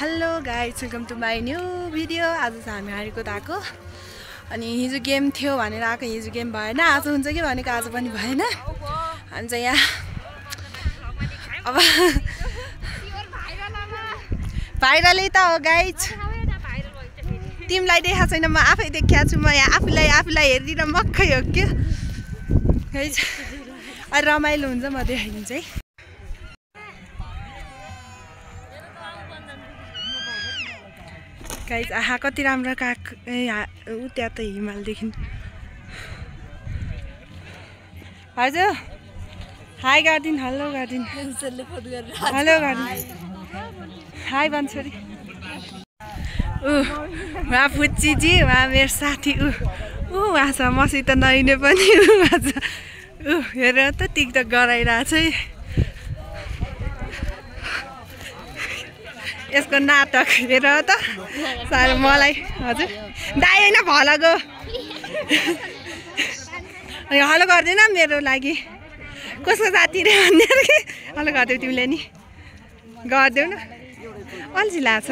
Hello guys welcome to my new video. आज चाहिँ हामी हारेको आएको अनि हिजो गेम थियो भनेर आएको, हिजो गेम भएन, आज हुन्छ कि भनेको आज पनि भएन। हामी चाहिँ यहाँ अब भाइरलै त हो गाइज, तिमीलाई देखाएको छैन, म आफै देखाएको छु। म यहाँ आफूलाई हेरिदिन मक्कै हो क्या गाइज। अहिले रमाइलो हुन्छ, म देखाइदिन्छु है। गाइज आहा कति राम्रो काग ऊ त्यहाँ त हिमालदेखि। हजुर हाई गार्दिन, हेलो गार्दिन, हेलो गार्दिन, हाई भन्छ अरे। उहाँ फुच्चीजी, उहाँ मेरो साथी, उहाँसँग मसित नहिने पनि हेर त टिकटक गराइरहेछ है यसको नाटक। हेर त साह्रो मलाई। हजुर दाइ होइन भलको हलो गर्दैन मेरो लागि, कसको साथी रे भन्ने कि हलो गरिदेऊ तिमीले नि, गरिदेऊ न अल्छी लाग्छ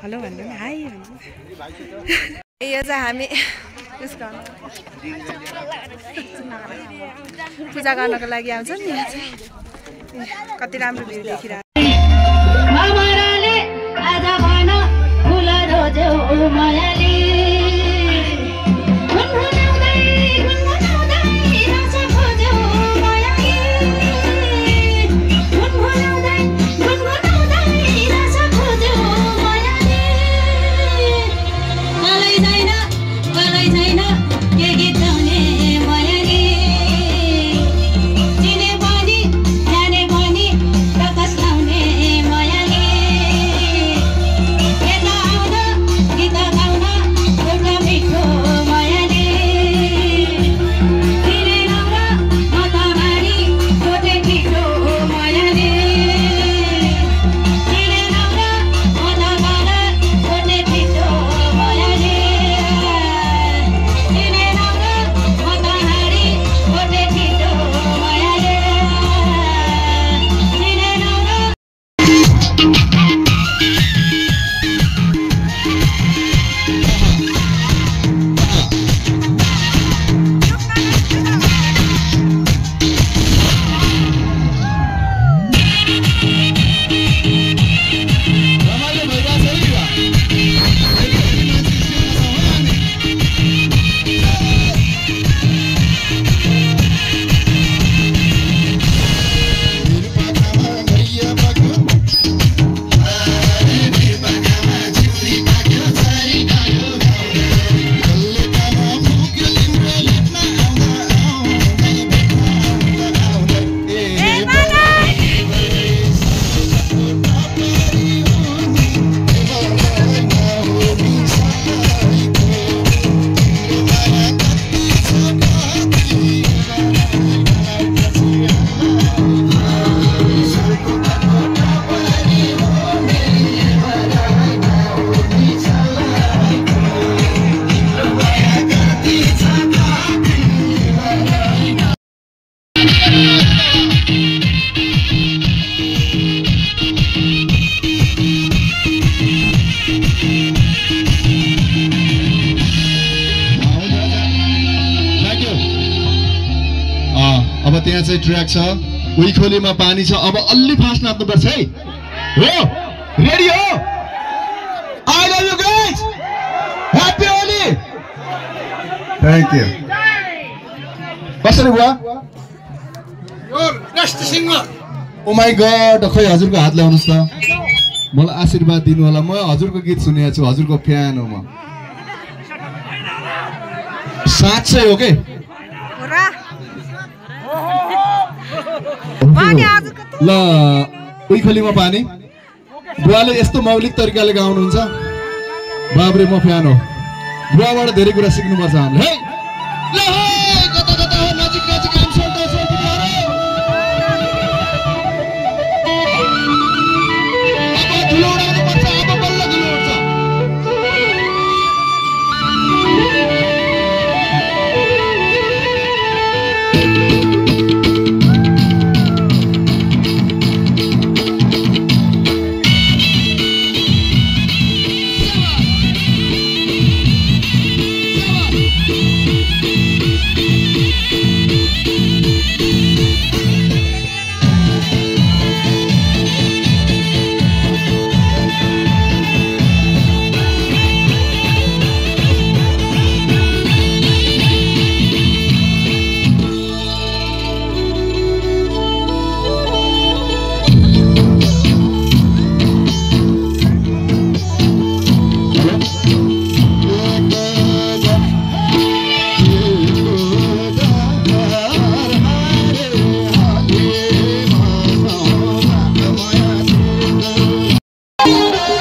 हलो भन्नु न, हाई भन्नु। यो चाहिँ हामी पूजा गर्नको लागि आउँछ नि। यहाँ चाहिँ कति राम्रो भिउ देखिरहेको। अब त्यहाँ चाहिँ ट्र्याक छ, उही खोलीमा पानी छ। अब अलि फास्ट नाच्नुपर्छ है। हो रेडी हो? I love you guys, happy Holi, thank you. कसरी बुवा? Your next singer. Oh my god, खै हजुरको हात ल्याउनुस् त, मलाई आशीर्वाद दिनु होला। म हजुरको गीत सुनेको छु, हजुरको फ्यान हो म। साँच्चै हो के? ल उही खोलीमा पानी, बुवाले यस्तो मौलिक तरिकाले गाउनुहुन्छ, बाबरे म फ्यान हो। बुवाबाट धेरै कुरा सिक्नुपर्छ हामीले है।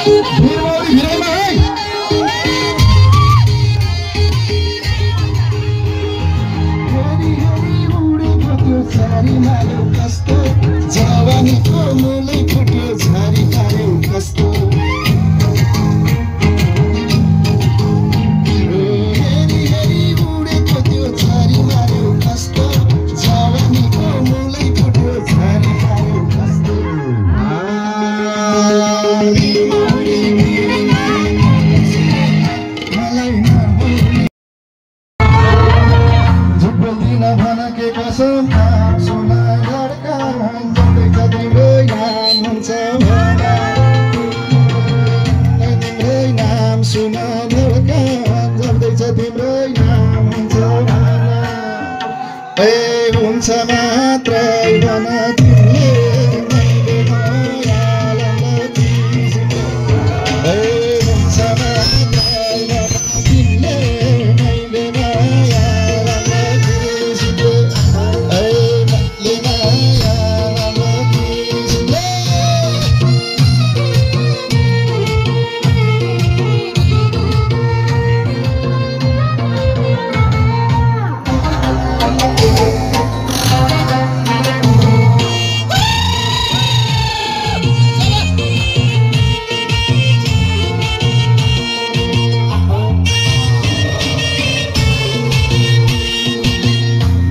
भिरमौरी भिरैमा है झारी मार्यो कस्तो जवानीको मुलै फुट्यो झारी मार्यो कस्तो हेरी हेरी उडेको त्यो झारी मार्यो कस्तो जवानीको मुलै फुट्यो झारी मार्यो कस्तो मलाई नभुल्ने झुट बोल्दिन भन के कसम सुना लड्का जन्दैछ तिम्रो नाम हुन्छ भना तिम्रै नाम सुना लड्का जन्दैछ तिम्रो नाम हुन्छ भना ए हुन्छ मात्रै भन तिमीले मैले मायालाई तिमीले ए हुन्छ मात्रै भन तिमीले मैले मायालाई तिमीले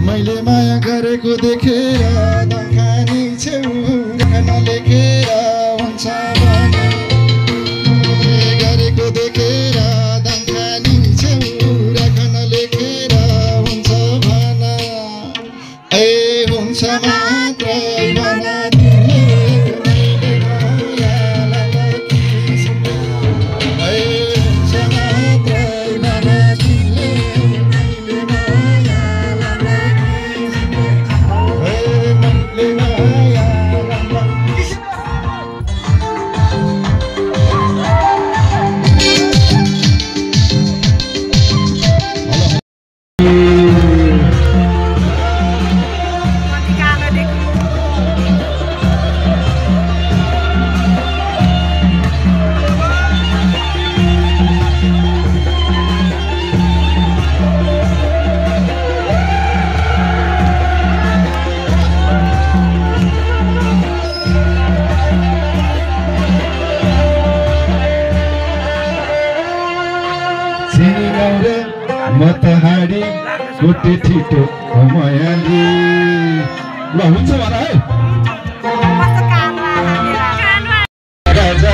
मैले माया गरेको देखेर नखानी छेउ नलेखेर हुन्छ भने गरेको देखेर नखानी छेउ राखन लेखेर हुन्छ भन ए हुन्छ मात्रै भन तिमीले मैले मायालाई तिमीले ए हुन्छ मात्रै भन तिमीले मैले मायालाई मतहाडी गोटे छिटो मायाली ल हुन्छ भन है राजा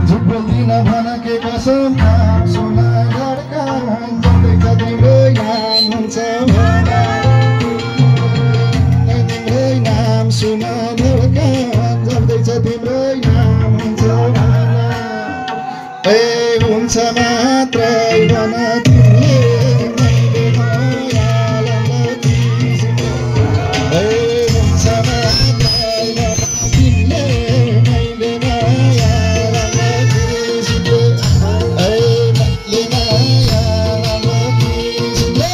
झुट बोल्दिन भन के कसम सुना लड्का जन्दैछ तिम्रो नाम हुन्छ भना तिम्रै नाम सुना लड्का जन्दैछ तिम्रो नाम हुन्छ भना ए हुन्छ मात्रै भन तिमीले मैले मायालाई तिमीले ए हुन्छ मात्रै भन तिमीले मैले मायालाई तिमीले ए मैले मायालाई तिमीले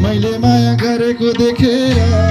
मैले माया गरेको देखेर